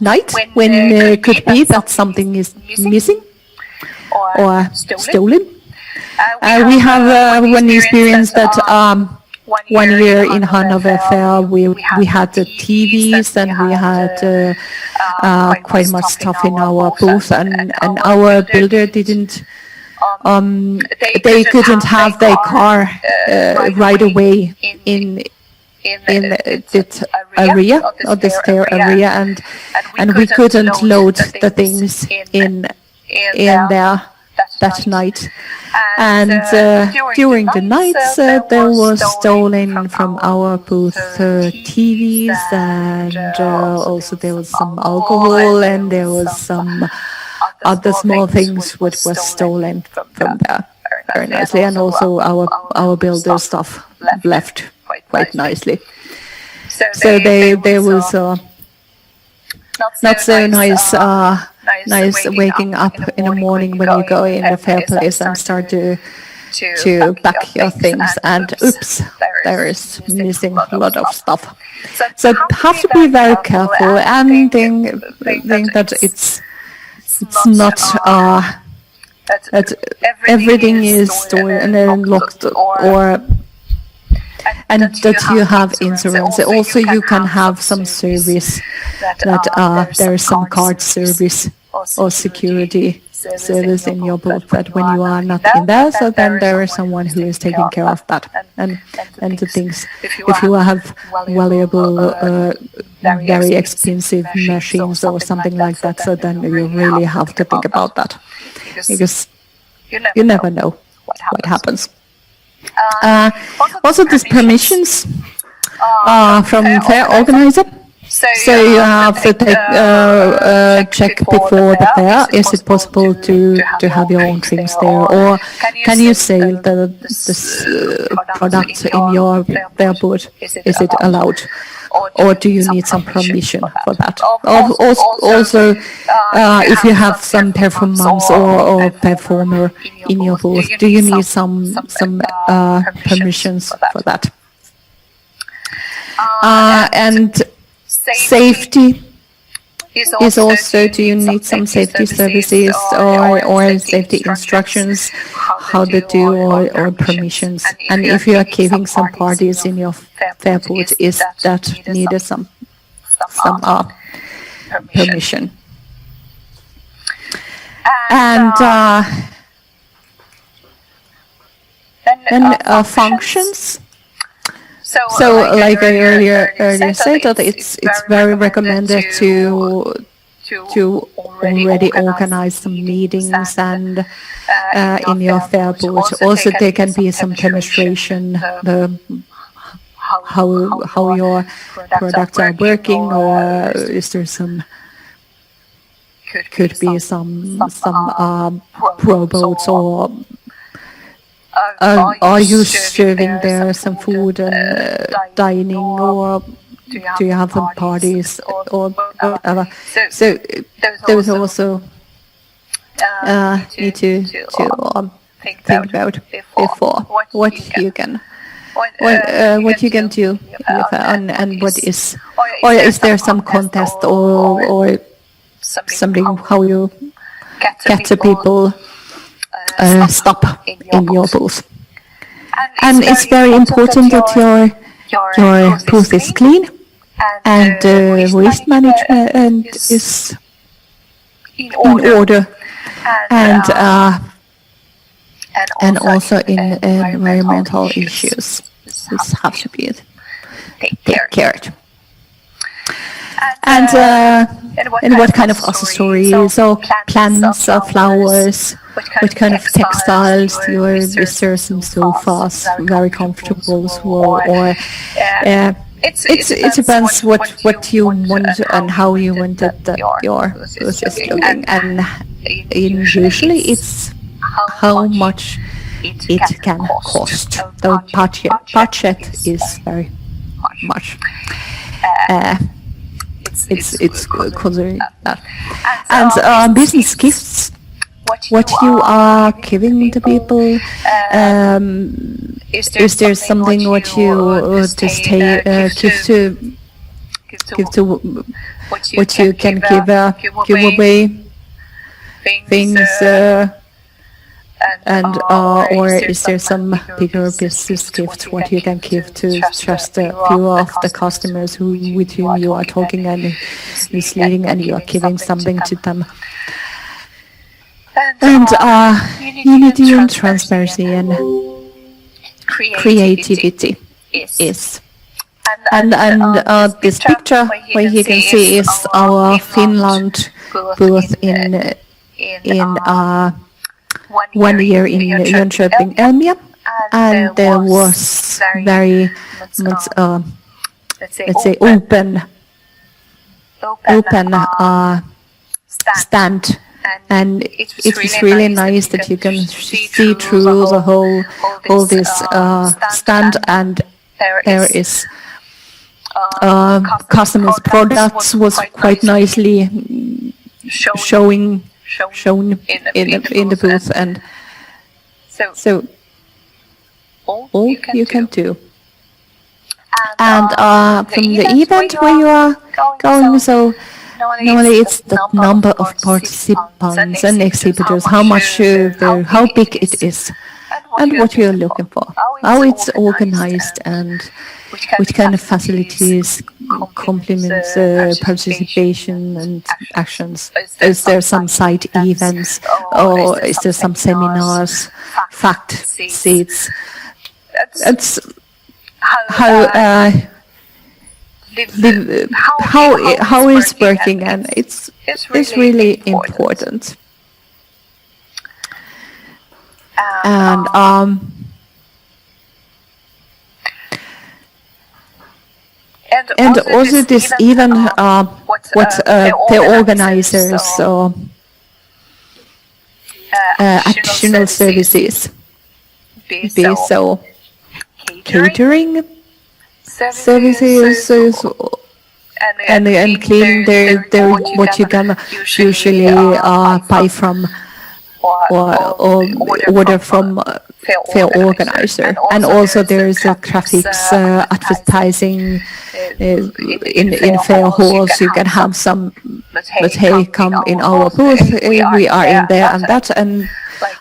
night when it could be that something is missing or stolen. We have one experience that 1 year in Hanover Fair we had the TVs and we had quite much stuff in our booth, and our builder didn't they couldn't have their car right away in this area or this fair area, and we couldn't load the things in there that night. And during the nights there was stolen from our booth TVs, and also there was some alcohol, and there was some other small things which was stolen from there very nicely, and also our builder stuff left quite nicely. So there was not so nice waking up in the morning when you go in the fair place and start to pack your things, and oops, there is missing a lot of stuff. So have to be very careful and think that it's not that everything is stored and then locked, and that you have insurance. Also you can have some service that there is some card service or security service in your booth, that when you are not in there, so then there is someone who is taking care of that and the things. If you have valuable very expensive machines or something like that, so then you really have to think about that, because you never know what happens. Also these permissions from fair organizer. So you have to check before the fair, is it possible to have your own drinks there, or can you sell this product in your fair booth, is it allowed, or do you need some permission for that? Also, if you have some performance or performer in your booth, do you need some permissions for that? And safety is also, do you need some safety services or safety instructions, how to do, or permissions? And if you are giving some parties in your fair booth, is that needed some permission? And then functions. So, like I earlier said, that it's very recommended to already organize some meetings and in your fair booth. Also, there can be some demonstration the how your products are working, or is there some could be some robots, or are you serving there some food and dining, or do you have some parties or whatever? So there is also need to think about before what you can do and what is, or is there some contest or something how you get the people stop in your booth. And it's very important that your booth is clean and waste management is in order, and also in environmental issues. This have to be taken care of. And what kind of accessories or plants or flowers, what kind of textiles, is there some sofas, very comfortable, or it depends what you want and how you want it that your booth is looking, and usually it's how much it can cost. The budget is very much. It's considering that. And business gifts, what you are giving the people, is there something what you just give to what you can give away things, and or is there some bigger business gift what you can give to just a few of the customers with whom you are talking and misleading, and you are giving something to them? And unity and transparency and creativity is. And this picture where you can see is our Finland booth in 1 year in Jönköping, Elmia, and there was very much, let's say, open stand, and it was really nice that you can see through the whole this stand, and there is customers' products was quite nicely shown in the booth, and so all you can do. And from the event where you are going, so normally it's the number of participants and exhibitors, how much how big it is, and what you're looking for, how it's organized, and which kind of facilities complement participation and actions. Is there some side events, or is there some seminars, fact seats? That's how it's working, and it's really important. And and also this even what the organizers or additional services be, so catering services and cleaning their what you can usually buy from or order from fair organizer, and also there is a graphics advertising in fair halls. You can have some, but hey, come in our booth, we are in there and that, and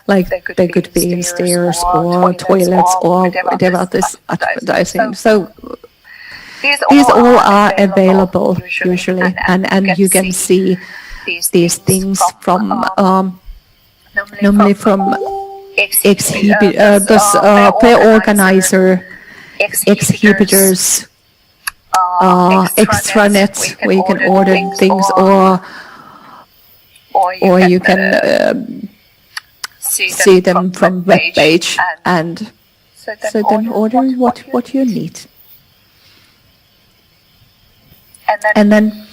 like they could be in stairs or toilets or whatever this advertising. So these all are available usually, and you can see these things from normally from exhibit the fair organizer exhibitors, extranet, where you can order things, or you can see them from web page, and so then order what you need. And then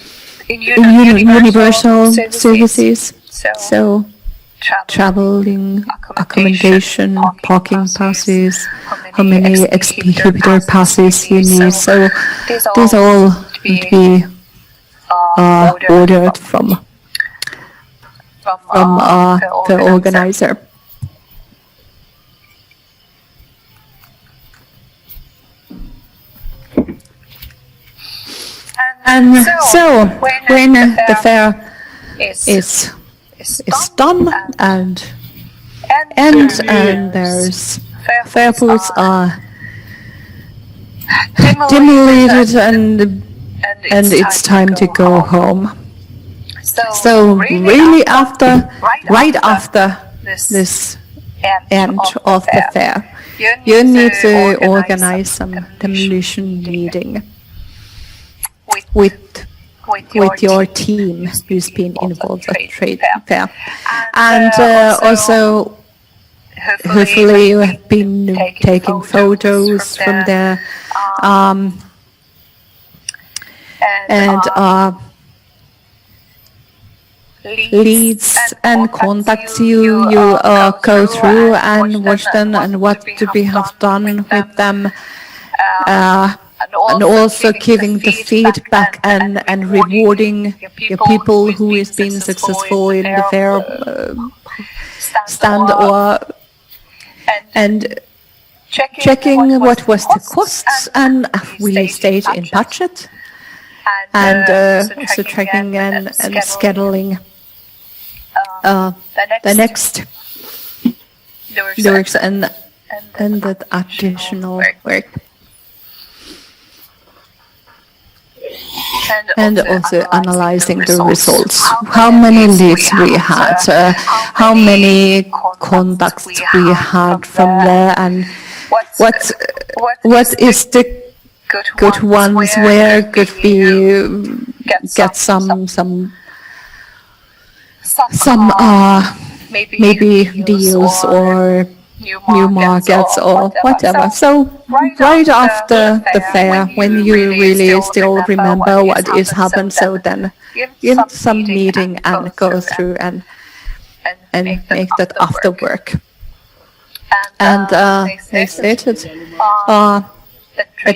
in universal services, so traveling, accommodation, parking passes, how many exhibitor passes you need. So these all would be ordered from the organizer. And so when the fair is done and there's fair booths are demolited and it's time to go home. So really right after this end of the fair, you need to organize some demolition meeting with your team who's been involved at trade fair, and also hopefully you have been taking photos from there, and leads and contacts you go through and watch them and what do we have done with them. And also giving the feedback and rewarding your people who has been successful in the fair stand, and checking what was the costs and we stayed in budget, and also tracking and scheduling the next works and that additional work. And also analyzing the results. How many leads we had, how many contacts we had from there, and what is the good ones, where could we get some maybe deals or new markets or whatever. So right after the fair, when you really still remember what is happened, so then give some meeting and go through and make that after work. And they stated the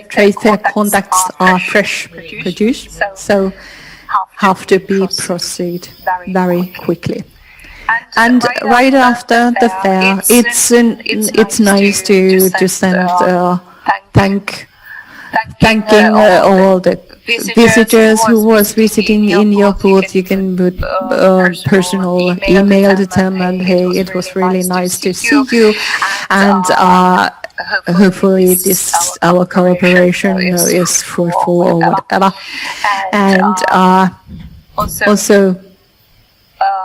trade fair contacts are fresh produced, so have to be proceed very quickly. And right after the fair, it's nice to send thanking all the visitors who was visiting in your booth. You can put personal email to them and hey, it was really nice to see you, and hopefully this our cooperation is fruitful or whatever. And also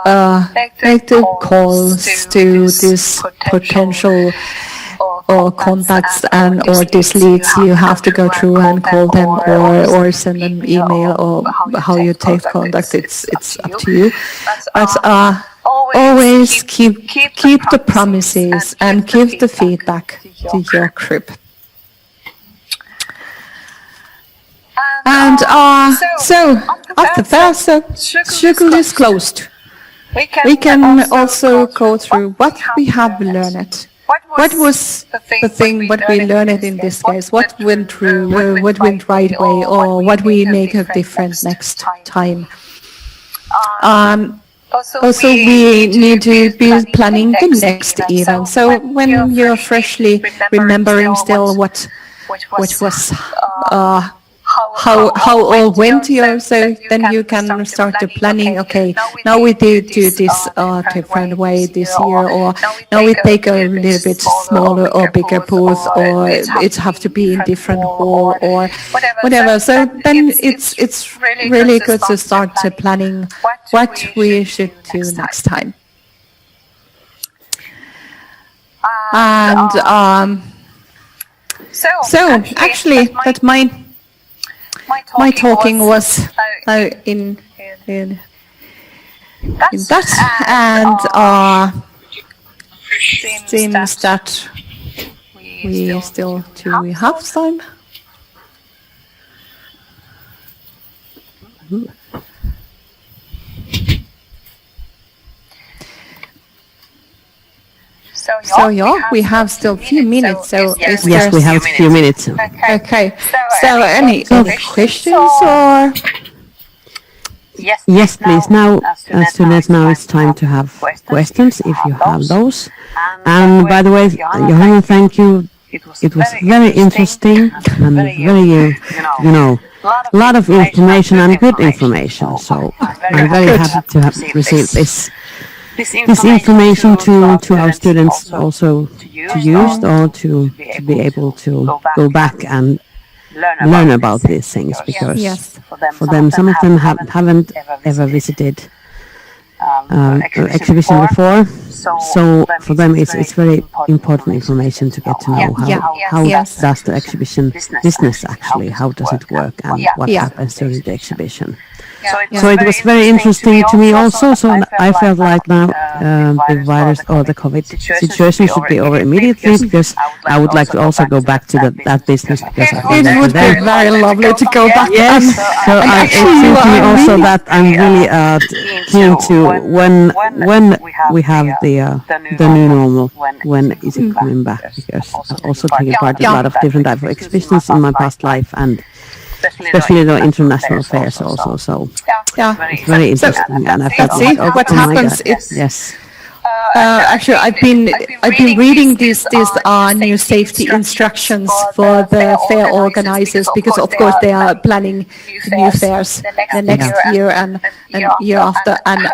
make the calls to this potential or contacts and or these leads. You have to go through and call them or send them email, or how you take contact. It's up to you. But always keep the promises and give the feedback to your group. And so after that, circle is closed. We can also go through what we have learned. What was the thing what we learned in this case? What went through? What went right way? Or what we make a difference next time? Also, we need to be planning the next event. So when you're freshly remembering still what was how all went here, so then you can start the planning. Okay, now we do this different way this year, or now we take a little bit smaller or bigger booth, or it have to be in different hall or whatever. So then it's really good to start the planning what we should do next time. And So actually, that my talking was in that, and seems that we still do we have time. So yeah, we have still a few minutes. So is Yes, there we have a few minutes. Okay. So any questions or? Yes, please. Now, students, now it's time to have questions if you have those. And by the way, Johanna, thank you. It was very interesting and very, a lot of information and good information. So I'm very happy to have received this information to our students also to use or to be able to go back and learn about these things, because Yes. for them, some of them haven't ever visited exhibition before. So for them, it's very important information to get to know how does the exhibition business actually, how does it work, and what happens during the exhibition. So it was very interesting to me also. So I felt like now the virus or the COVID situation should be over immediately, because I would like to also go back to that business, because I think It would be very lovely to go back. Yes, so it seems to me also that I'm really keen to when we have the new normal, when is it coming back? Because I've also taken part in a lot of different type of exhibitions in my past life, and especially the international affairs also. So it's very interesting, and I felt See like, what oh my happens. God. Yes. Actually, I've been reading these new safety instructions for the fair organizers, because of course they are planning new fairs the next year and year after, and